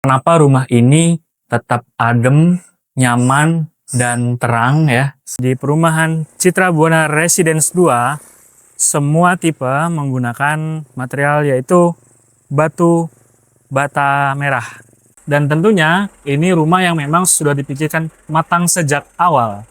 Kenapa rumah ini tetap adem, nyaman, dan terang ya. Di perumahan Citra Buana Residence 2, semua tipe menggunakan material yaitu batu bata merah. Dan tentunya ini rumah yang memang sudah dipikirkan matang sejak awal.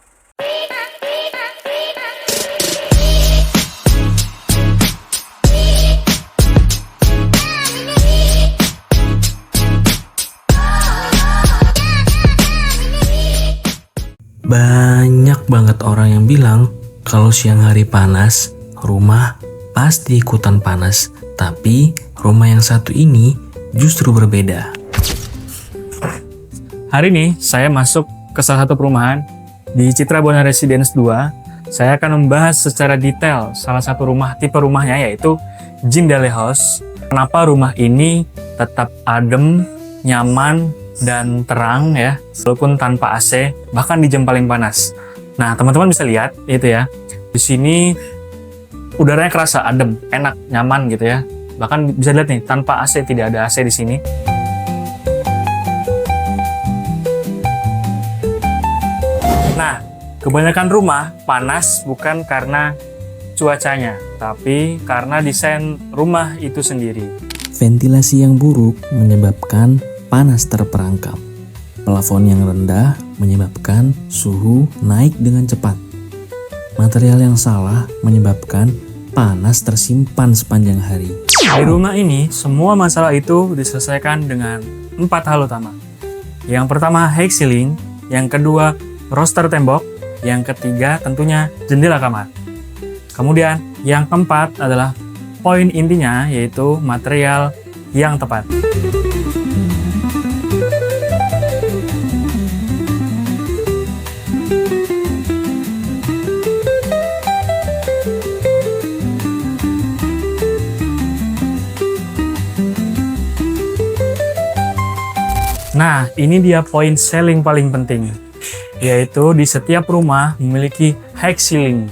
Banyak banget orang yang bilang kalau siang hari panas, rumah pasti ikutan panas. Tapi rumah yang satu ini justru berbeda. Hari ini saya masuk ke salah satu perumahan di Citra Buana Residence 2. Saya akan membahas secara detail salah satu rumah, tipe rumahnya yaitu Jindale House. Kenapa rumah ini tetap adem, nyaman, dan terang ya, walaupun tanpa AC, bahkan di jam paling panas. Nah, teman-teman bisa lihat itu ya. Di sini udaranya kerasa adem, enak, nyaman gitu ya. Bahkan bisa lihat nih, tanpa AC, tidak ada AC di sini. Nah, kebanyakan rumah panas bukan karena cuacanya, tapi karena desain rumah itu sendiri. Ventilasi yang buruk menyebabkan panas terperangkap. Plafon yang rendah menyebabkan suhu naik dengan cepat. Material yang salah menyebabkan panas tersimpan sepanjang hari. Di rumah ini, semua masalah itu diselesaikan dengan 4 hal utama. Yang pertama, high ceiling. Yang kedua, roster tembok. Yang ketiga, tentunya jendela kamar. Kemudian, yang keempat adalah poin intinya, yaitu material yang tepat. Nah, ini dia poin selling paling penting, yaitu di setiap rumah memiliki high ceiling,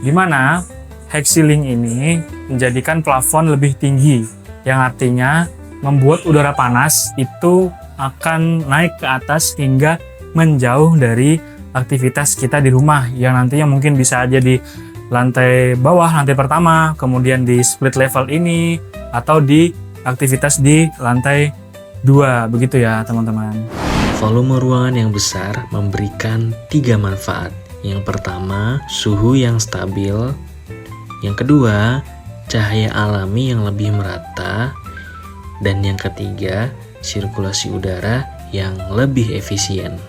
di mana high ceiling ini menjadikan plafon lebih tinggi, yang artinya membuat udara panas itu akan naik ke atas hingga menjauh dari aktivitas kita di rumah, yang nantinya mungkin bisa aja di lantai bawah, lantai pertama, kemudian di split level ini, atau di aktivitas di lantai 2, begitu ya teman-teman. Volume ruangan yang besar memberikan 3 manfaat. Yang pertama, suhu yang stabil. Yang kedua, cahaya alami yang lebih merata. Dan yang ketiga, sirkulasi udara yang lebih efisien.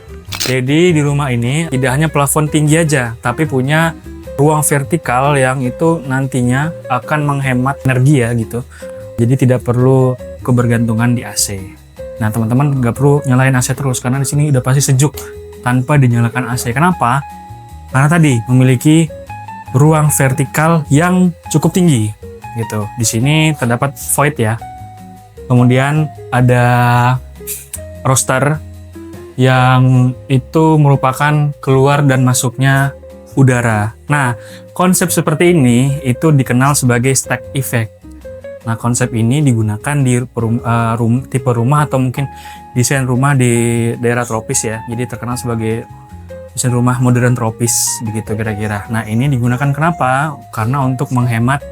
Jadi di rumah ini tidak hanya plafon tinggi aja, tapi punya ruang vertikal yang itu nantinya akan menghemat energi ya gitu. Jadi tidak perlu kebergantungan di AC. Nah, teman-teman nggak perlu nyalain AC terus karena di sini udah pasti sejuk tanpa dinyalakan AC. Kenapa? Karena tadi memiliki ruang vertikal yang cukup tinggi gitu. Di sini terdapat void ya. Kemudian ada roster yang itu merupakan keluar dan masuknya udara. Nah, konsep seperti ini itu dikenal sebagai stack effect. Nah, konsep ini digunakan di tipe rumah atau mungkin desain rumah di daerah tropis ya. Jadi terkenal sebagai desain rumah modern tropis begitu kira-kira. Nah, ini digunakan kenapa? Karena untuk menghemat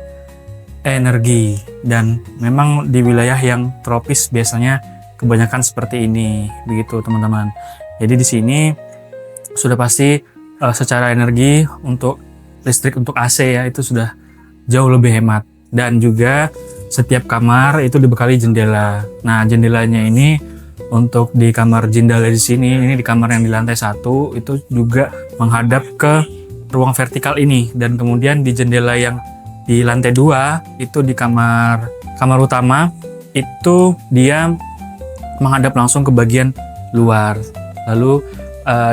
energi, dan memang di wilayah yang tropis biasanya kebanyakan seperti ini begitu teman-teman. Jadi di sini sudah pasti secara energi untuk listrik untuk AC ya itu sudah jauh lebih hemat, dan juga setiap kamar itu dibekali jendela. Nah, jendelanya ini untuk di kamar Jindale di sini, ini di kamar yang di lantai 1 itu juga menghadap ke ruang vertikal ini, dan kemudian di jendela yang di lantai 2 itu di kamar utama itu dia menghadap langsung ke bagian luar. Lalu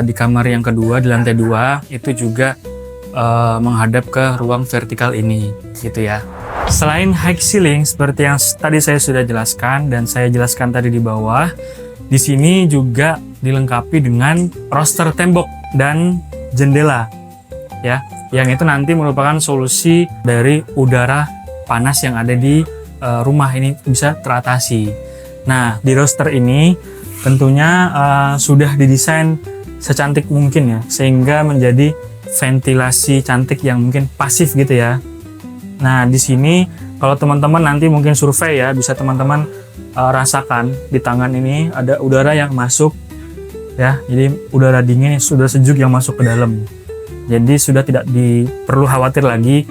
di kamar yang kedua di lantai 2 itu juga menghadap ke ruang vertikal ini gitu ya. Selain high ceiling seperti yang tadi saya sudah jelaskan dan saya jelaskan tadi di bawah, di sini juga dilengkapi dengan roster tembok dan jendela ya, yang itu nanti merupakan solusi dari udara panas yang ada di rumah ini bisa teratasi. Nah, di roster ini tentunya sudah didesain secantik mungkin ya, sehingga menjadi ventilasi cantik yang mungkin pasif gitu ya. Nah, di sini kalau teman-teman nanti mungkin survei ya, bisa teman-teman rasakan di tangan ini ada udara yang masuk ya. Jadi udara dingin, sudah sejuk yang masuk ke dalam. Jadi sudah tidak perlu khawatir lagi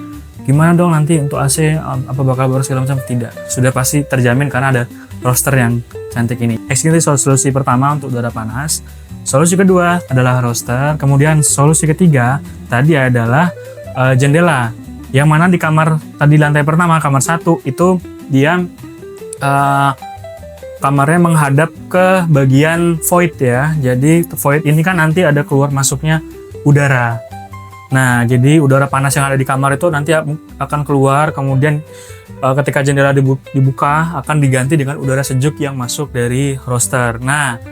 gimana dong nanti untuk AC apa bakal boros segala macam, tidak. Sudah pasti terjamin karena ada roster yang cantik ini. Ini solusi pertama untuk udara panas. Solusi kedua adalah roster. Kemudian solusi ketiga tadi adalah jendela. Yang mana di kamar tadi lantai pertama, kamar 1 itu dia kamarnya menghadap ke bagian void ya. Jadi void ini kan nanti ada keluar masuknya udara. Nah, jadi udara panas yang ada di kamar itu nanti akan keluar, kemudian ketika jendela dibuka akan diganti dengan udara sejuk yang masuk dari roster. Nah,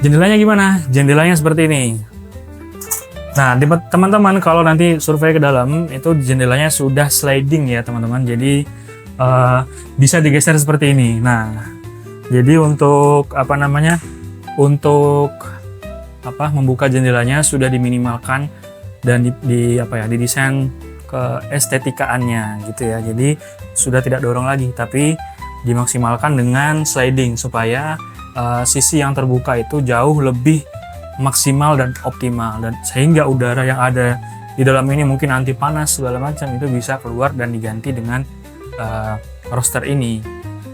jendelanya gimana? Jendelanya seperti ini. Nah, teman-teman kalau nanti survei ke dalam itu jendelanya sudah sliding ya teman-teman. Jadi bisa digeser seperti ini. Nah, jadi untuk membuka jendelanya sudah diminimalkan dan didesain keestetikaannya gitu ya. Jadi sudah tidak dorong lagi, tapi dimaksimalkan dengan sliding supaya sisi yang terbuka itu jauh lebih maksimal dan optimal, dan sehingga udara yang ada di dalam ini mungkin anti panas segala macam itu bisa keluar dan diganti dengan roster ini.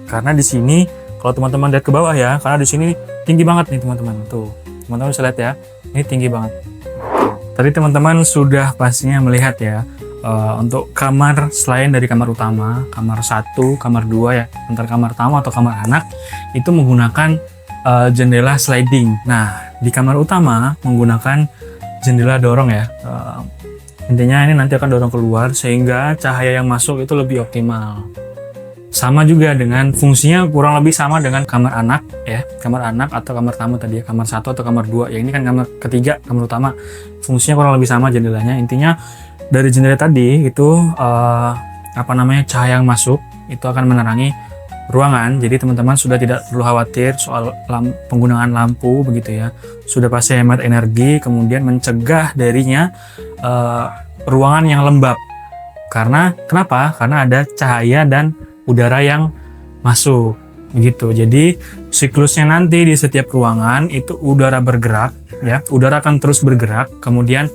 Karena di sini kalau teman-teman lihat ke bawah ya, karena di sini tinggi banget nih teman-teman. Tuh, teman-teman bisa lihat ya, ini tinggi banget. Tadi teman-teman sudah pastinya melihat ya, untuk kamar selain dari kamar utama, kamar 1, kamar 2 ya, antar kamar tamu atau kamar anak itu menggunakan jendela sliding. Nah, di kamar utama menggunakan jendela dorong ya. Intinya ini nanti akan dorong keluar sehingga cahaya yang masuk itu lebih optimal. Sama juga dengan fungsinya kurang lebih sama dengan kamar anak ya, kamar anak atau kamar tamu tadi ya, kamar 1 atau kamar 2 ya, ini kan kamar ketiga, kamar utama, fungsinya kurang lebih sama jendelanya. Intinya dari jendela tadi itu cahaya yang masuk itu akan menerangi ruangan. Jadi teman-teman sudah tidak perlu khawatir soal penggunaan lampu begitu ya, sudah pasti hemat energi, kemudian mencegah darinya ruangan yang lembab. Kenapa? Karena ada cahaya dan udara yang masuk begitu. Jadi siklusnya nanti di setiap ruangan itu udara bergerak ya, udara akan terus bergerak, kemudian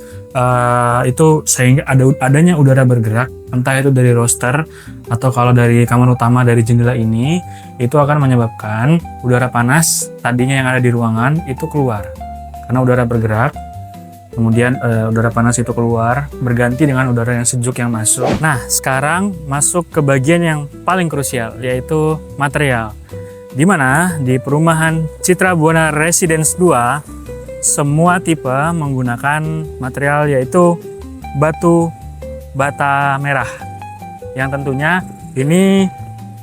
itu sehingga adanya udara bergerak, entah itu dari roster atau kalau dari kamar utama dari jendela ini, itu akan menyebabkan udara panas tadinya yang ada di ruangan itu keluar karena udara bergerak. Kemudian udara panas itu keluar berganti dengan udara yang sejuk yang masuk. Nah, sekarang masuk ke bagian yang paling krusial, yaitu material. Di mana di perumahan Citra Buana Residence 2 semua tipe menggunakan material yaitu batu bata merah. Yang tentunya ini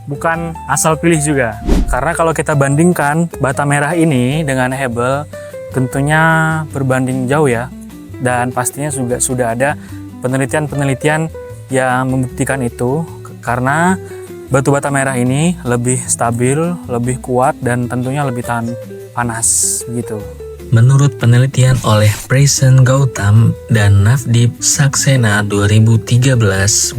bukan asal pilih juga. Karena kalau kita bandingkan bata merah ini dengan hebel, tentunya berbanding jauh ya. Dan pastinya juga sudah ada penelitian-penelitian yang membuktikan itu, karena batu bata merah ini lebih stabil, lebih kuat, dan tentunya lebih tahan panas gitu. Menurut penelitian oleh Prasen Gautam dan Navdeep Saxena 2013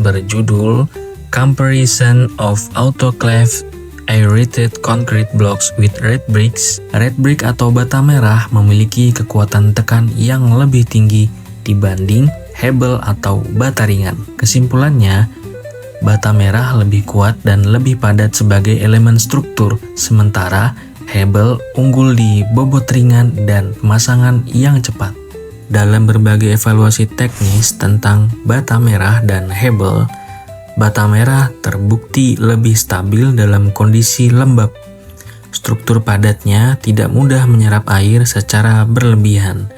berjudul Comparison of Autoclave Aerated Concrete Blocks with Red Bricks, red brick atau bata merah memiliki kekuatan tekan yang lebih tinggi dibanding hebel atau bata ringan. Kesimpulannya, bata merah lebih kuat dan lebih padat sebagai elemen struktur, sementara hebel unggul di bobot ringan dan pemasangan yang cepat. Dalam berbagai evaluasi teknis tentang bata merah dan hebel, bata merah terbukti lebih stabil dalam kondisi lembab. Struktur padatnya tidak mudah menyerap air secara berlebihan,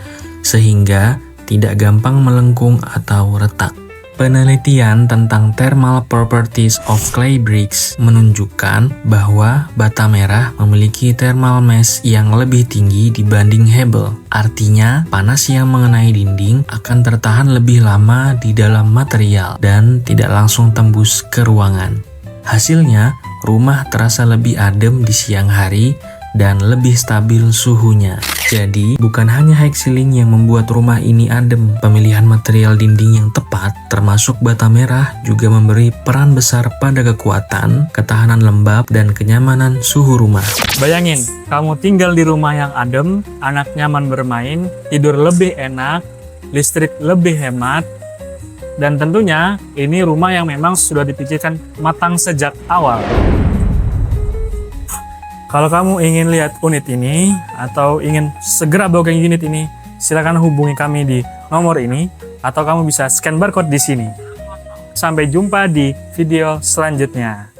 sehingga tidak gampang melengkung atau retak. Penelitian tentang thermal properties of clay bricks menunjukkan bahwa bata merah memiliki thermal mass yang lebih tinggi dibanding hebel. Artinya, panas yang mengenai dinding akan tertahan lebih lama di dalam material dan tidak langsung tembus ke ruangan. Hasilnya, rumah terasa lebih adem di siang hari dan lebih stabil suhunya. Jadi, bukan hanya high ceiling yang membuat rumah ini adem. Pemilihan material dinding yang tepat, termasuk bata merah, juga memberi peran besar pada kekuatan, ketahanan lembab, dan kenyamanan suhu rumah. Bayangin, kamu tinggal di rumah yang adem, anak nyaman bermain, tidur lebih enak, listrik lebih hemat, dan tentunya ini rumah yang memang sudah dipikirkan matang sejak awal. Kalau kamu ingin lihat unit ini atau ingin segera booking unit ini, silakan hubungi kami di nomor ini atau kamu bisa scan barcode di sini. Sampai jumpa di video selanjutnya.